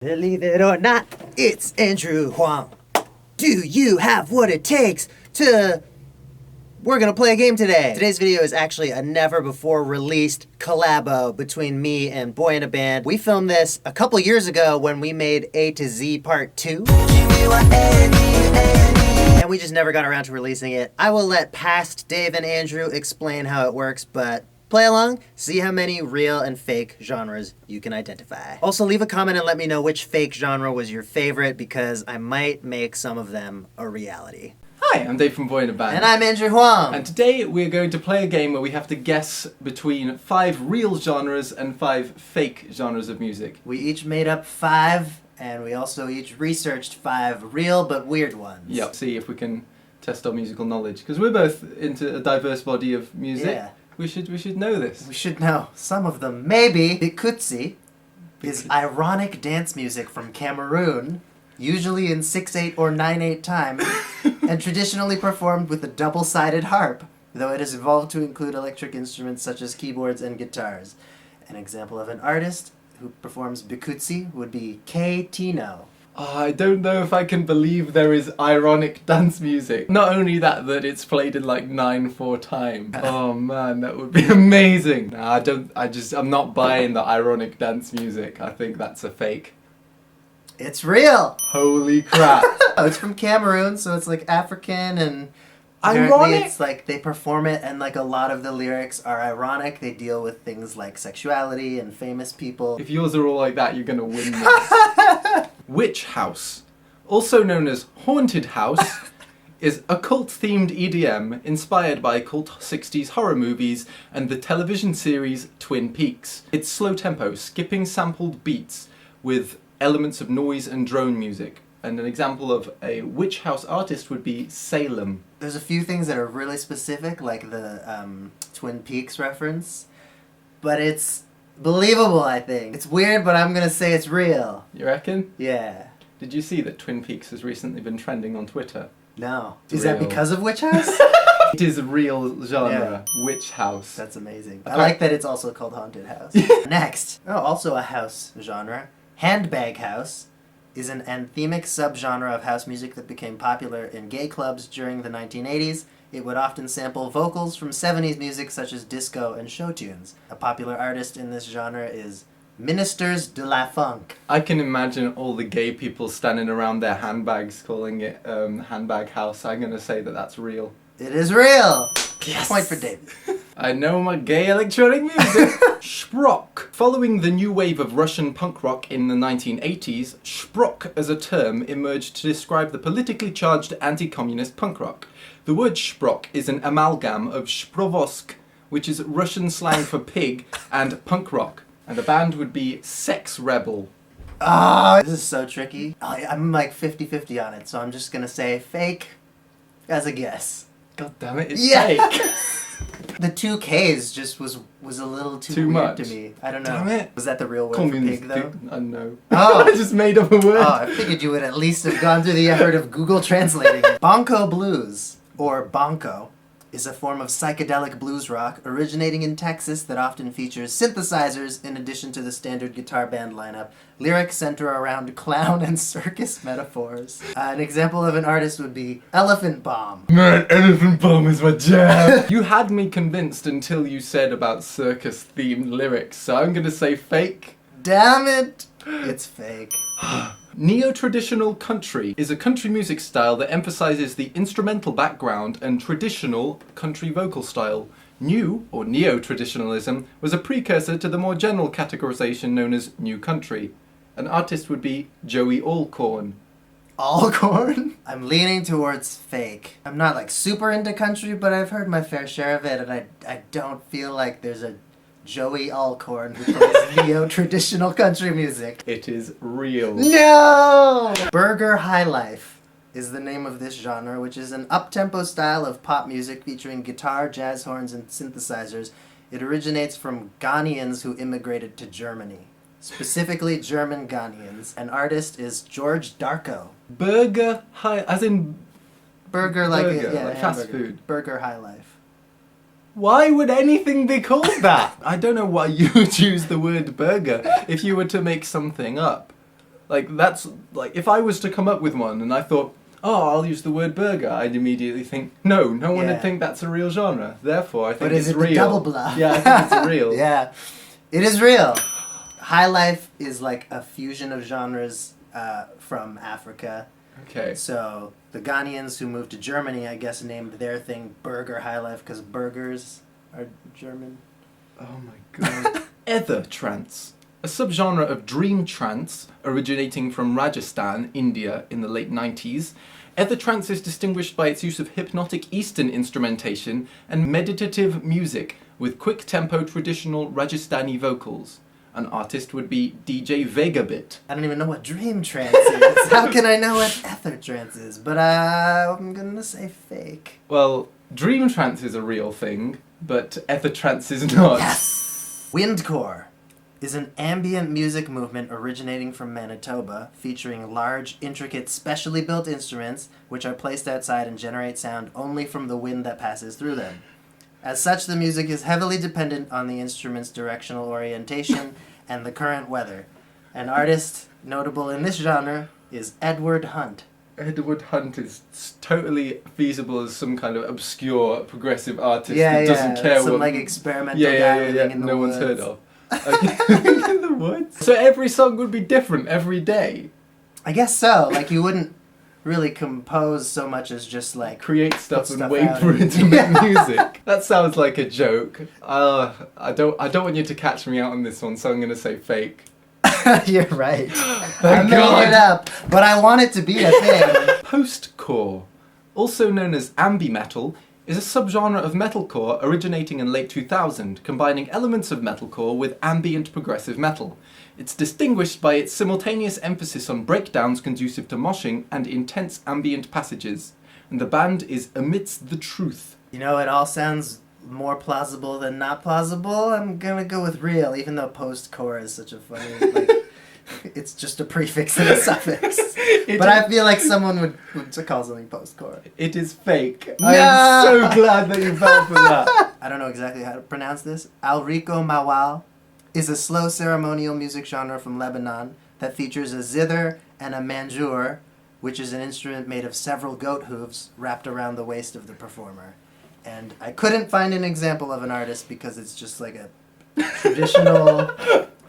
Believe it or not, it's Andrew Huang. Do you have what it takes to... We're gonna play a game today. Today's video is actually a never-before-released collabo between me and Boy in a Band. We filmed this a couple years ago when we made A to Z Part 2. And we just never got around to releasing it. I will let past Dave and Andrew explain how it works, but play along, see how many real and fake genres you can identify. Also, leave a comment and let me know which fake genre was your favorite, because I might make some of them a reality. Hi, I'm Dave from Boy in a Band. And I'm Andrew Huang. And today we're going to play a game where we have to guess between 5 real genres and 5 fake genres of music. We each made up 5, and we also each researched 5 real but weird ones. Yep, see if we can test our musical knowledge. Because we're both into a diverse body of music. Yeah. We should know this. We should know some of them. Maybe Bikutsi is ironic dance music from Cameroon, usually in 6/8 or 9/8 time, and traditionally performed with a double-sided harp, though it has evolved to include electric instruments such as keyboards and guitars. An example of an artist who performs Bikutsi would be K. Tino. Oh, I don't know if I can believe there is ironic dance music. Not only that it's played in like 9/4 time. Oh man, that would be amazing. Nah, I'm not buying the ironic dance music. I think that's a fake. It's real! Holy crap. Oh, it's from Cameroon, so it's like African and... Ironic? It's like they perform it and like a lot of the lyrics are ironic. They deal with things like sexuality and famous people. If yours are all like that, you're gonna win this. Witch House, also known as Haunted House, is a cult-themed EDM inspired by cult 60s horror movies and the television series Twin Peaks. It's slow tempo, skipping sampled beats with elements of noise and drone music. And an example of a Witch House artist would be Salem. There's a few things that are really specific, like the Twin Peaks reference, but it's believable, I think. It's weird, but I'm gonna say it's real. You reckon? Yeah. Did you see that Twin Peaks has recently been trending on Twitter? No. It's Is that real. because of Witch House? It is a real genre, Witch House. That's amazing. I Okay. like that it's also called Haunted House. Next. Oh, also a house genre. Handbag House is an anthemic subgenre of house music that became popular in gay clubs during the 1980s. It would often sample vocals from 70s music such as disco and show tunes. A popular artist in this genre is Ministers de la Funk. I can imagine all the gay people standing around their handbags calling it Handbag House. I'm going to say that that's real. It is real! Yes! Point for David. I know my gay electronic music. Sprock. Following the new wave of Russian punk rock in the 1980s, Sprock as a term emerged to describe the politically charged anti-communist punk rock. The word Sprock is an amalgam of Shprovosk, which is Russian slang for pig, and punk rock. And the band would be Sex Rebel. Oh, this is so tricky. I'm like 50-50 on it, so I'm just gonna say fake as a guess. God damn it, it's fake. The 2 Ks just was a little too weird much to me. I don't know. Damn it. Was that the real word for pig, though? No. Oh. I just made up a word. Oh, I figured you would at least have gone through the effort of Google translating it. Bonko blues, or bonko, is a form of psychedelic blues rock originating in Texas that often features synthesizers in addition to the standard guitar band lineup. Lyrics center around clown and circus metaphors. An example of an artist would be Elephant Bomb. Man, Elephant Bomb is my jam. You had me convinced until you said about circus-themed lyrics, so I'm gonna say fake. Damn it! It's fake. Neo-traditional country is a country music style that emphasizes the instrumental background and traditional country vocal style. New, or neo-traditionalism, was a precursor to the more general categorization known as new country. An artist would be Joey Alcorn. Alcorn? I'm leaning towards fake. I'm not like super into country, but I've heard my fair share of it, and I don't feel like there's a Joey Alcorn who plays neo-traditional country music. It is real. No! Burger High Life is the name of this genre, which is an up-tempo style of pop music featuring guitar, jazz horns, and synthesizers. It originates from Ghanaians who immigrated to Germany. Specifically German Ghanaians. An artist is George Darko. Burger High, as in Burger like, burger, yeah, like fast hamburger. food. Burger High Life. Why would anything be called that? I don't know why you would use the word burger if you were to make something up. Like, that's, like, if I was to come up with one and I thought, oh, I'll use the word burger, I'd immediately think, no one would think that's a real genre. Therefore, I think it's real. But is it the double blah? Yeah, I think it's real. Yeah, it is real. High life is like a fusion of genres from Africa. Okay. So the Ghanaians who moved to Germany, I guess, named their thing Burger High Life because burgers are German. Oh my god. Ether trance. A subgenre of dream trance originating from Rajasthan, India in the late 90s. Ether trance is distinguished by its use of hypnotic Eastern instrumentation and meditative music with quick tempo traditional Rajasthani vocals. An artist would be DJ Vegabit. I don't even know what dream trance is. How can I know what ether trance is? But I'm gonna say fake. Well, dream trance is a real thing, but ether trance is not. Yes! Windcore is an ambient music movement originating from Manitoba, featuring large, intricate, specially built instruments which are placed outside and generate sound only from the wind that passes through them. As such, the music is heavily dependent on the instrument's directional orientation and the current weather. An artist notable in this genre is Edward Hunt. Edward Hunt is totally feasible as some kind of obscure progressive artist that doesn't care some what... like experimental guy living in the no woods. one's heard of. Okay. In the woods? So every song would be different every day? I guess so. Like, you wouldn't really compose so much as just like create stuff put and stuff wait out for and- it to make music. That sounds like a joke. I don't want you to catch me out on this one, so I'm gonna say fake. You're right. Thank I God. made it up, but I want it to be a thing. Post-core, also known as ambi-metal, is a subgenre of metalcore originating in late 2000, combining elements of metalcore with ambient progressive metal. It's distinguished by its simultaneous emphasis on breakdowns conducive to moshing and intense ambient passages. And the band is Amidst the Truth. You know, it all sounds more plausible than not plausible. I'm gonna go with real, even though post-core is such a funny, like, it's just a prefix and a suffix. But I feel like someone would call something post-core. It is fake. No! I am so glad that you fell for that. I don't know exactly how to pronounce this. Alrico Mawal is a slow ceremonial music genre from Lebanon that features a zither and a manjour, which is an instrument made of several goat hooves wrapped around the waist of the performer. And I couldn't find an example of an artist because it's just like a traditional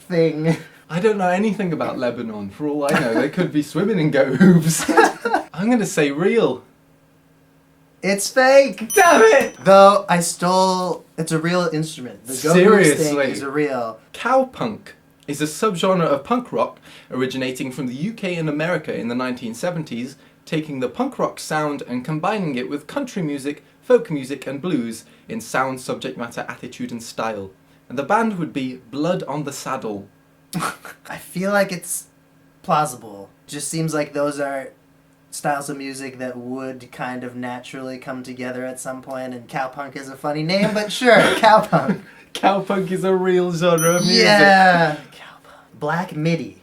thing. I don't know anything about Lebanon. For all I know, they could be swimming in goat hooves. I'm going to say real. It's fake! Damn it! Though it's a real instrument. The goat hooves thing Seriously? is a real. Cowpunk is a subgenre of punk rock originating from the UK and America in the 1970s, taking the punk rock sound and combining it with country music, folk music and blues in sound, subject matter, attitude and style. And the band would be Blood on the Saddle. I feel like it's plausible. Just seems like those are styles of music that would kind of naturally come together at some point, and cowpunk is a funny name, but sure, cowpunk. Cowpunk is a real genre of music. Yeah! Cowpunk. Black MIDI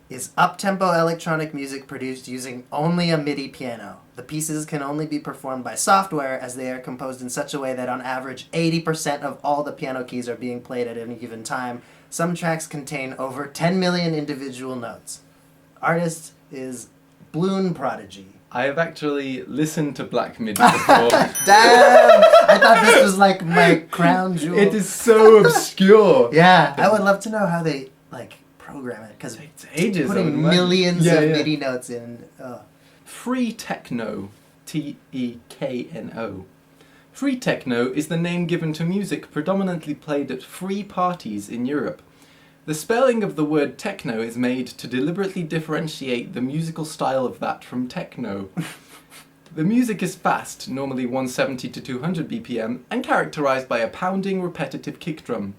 is up-tempo electronic music produced using only a MIDI piano. The pieces can only be performed by software as they are composed in such a way that on average 80% of all the piano keys are being played at any given time. Some tracks contain over 10 million individual notes. Artist is Bloon Prodigy. I have actually listened to Black MIDI before. Damn! I thought this was like my crown jewel. It is so obscure. Yeah, I would love to know how they like program it, because It's ages. I would putting imagine. millions Yeah, of yeah. MIDI notes in. Free techno, Tekno. Free techno is the name given to music predominantly played at free parties in Europe. The spelling of the word techno is made to deliberately differentiate the musical style of that from techno. The music is fast, normally 170 to 200 BPM, and characterized by a pounding, repetitive kick drum.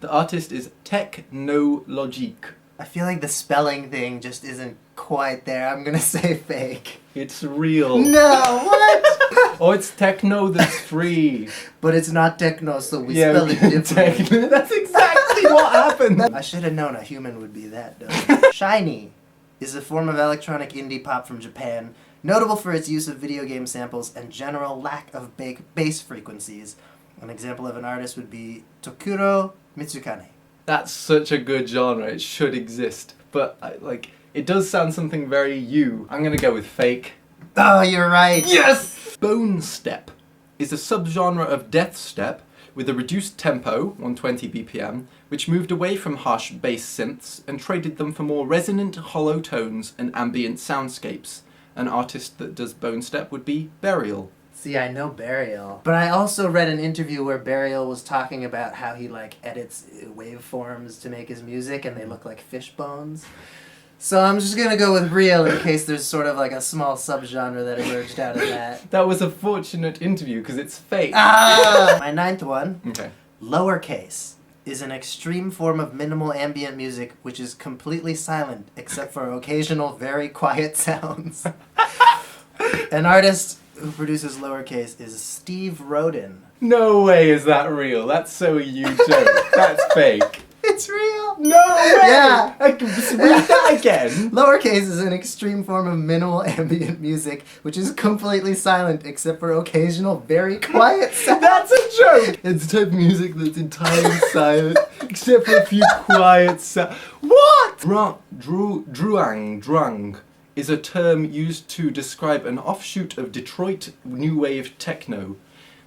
The artist is Technologique. I feel like the spelling thing just isn't quite there. I'm gonna say fake. It's real. No, what? Oh, it's techno that's free. But it's not techno, so we Yeah, spell it differently. techno. That's exactly what happened. I should have known a human would be that dumb. Shiny is a form of electronic indie pop from Japan, notable for its use of video game samples and general lack of bass frequencies. An example of an artist would be Tokuro Mitsukane. That's such a good genre. It should exist. But It does sound something very you. I'm gonna go with fake. Oh, you're right. Yes! Bone step is a subgenre of death step with a reduced tempo, 120 BPM, which moved away from harsh bass synths and traded them for more resonant, hollow tones and ambient soundscapes. An artist that does bone step would be Burial. See, I know Burial. But I also read an interview where Burial was talking about how he, like, edits waveforms to make his music, and they look like fish bones. So I'm just gonna go with real in case there's sort of like a small subgenre that emerged out of that. That was a fortunate interview because it's fake. Ah! My ninth one. Okay. Lowercase is an extreme form of minimal ambient music which is completely silent except for occasional very quiet sounds. An artist who produces lowercase is Steve Roden. No way is that real. That's so you joke. That's fake. It's real. No way! Yeah. I can just read that again. Lowercase is an extreme form of minimal ambient music which is completely silent except for occasional very quiet sounds. That's a joke! It's the type of music that's entirely silent, except for a few quiet sounds. What? Drung is a term used to describe an offshoot of Detroit new wave techno.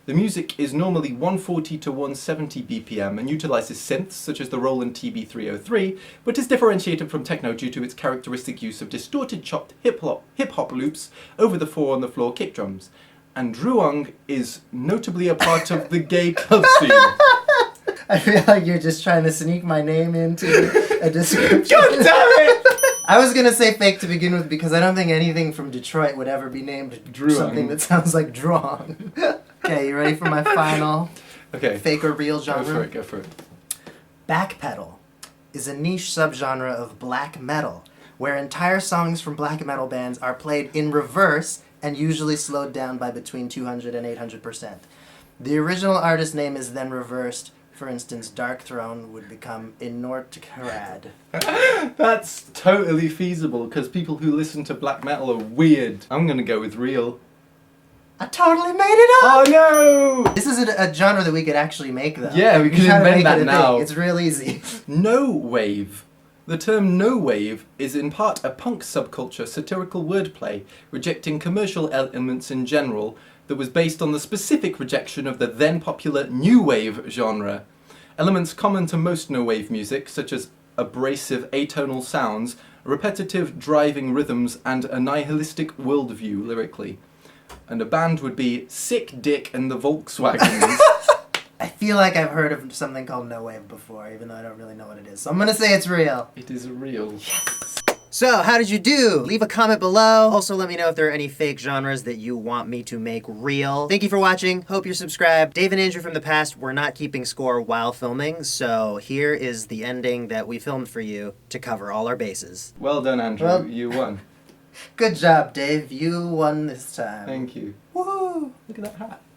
The music is normally 140 to 170 BPM and utilizes synths such as the Roland TB-303, but is differentiated from techno due to its characteristic use of distorted chopped hip-hop loops over the four-on-the-floor kick drums. And Druang is notably a part of the gay club scene. I feel like you're just trying to sneak my name into a description. God damn it! I was gonna say fake to begin with because I don't think anything from Detroit would ever be named something that sounds like Drong. Okay, you ready for my final fake or real genre? Go for it. Backpedal is a niche subgenre of black metal, where entire songs from black metal bands are played in reverse and usually slowed down by between 200 and 800%. The original artist name is then reversed. For instance, Dark Throne would become Inortkarad. That's totally feasible, because people who listen to black metal are weird. I'm gonna go with real. I totally made it up! Oh no! This is a genre that we could actually make, though. Yeah, we could try to invent make that it a now. thing. It's real easy. No wave. The term no wave is in part a punk subculture satirical wordplay, rejecting commercial elements in general, that was based on the specific rejection of the then popular new wave genre. Elements common to most no wave music, such as abrasive atonal sounds, repetitive driving rhythms, and a nihilistic worldview lyrically. And a band would be Sick Dick and the Volkswagens. I feel like I've heard of something called no wave before, even though I don't really know what it is. So I'm gonna say it's real. It is real. Yes! So, how did you do? Leave a comment below. Also, let me know if there are any fake genres that you want me to make real. Thank you for watching. Hope you're subscribed. Dave and Andrew from the past were not keeping score while filming, so here is the ending that we filmed for you to cover all our bases. Well done, Andrew. Well, you won. Good job, Dave. You won this time. Thank you. Woohoo! Look at that hat.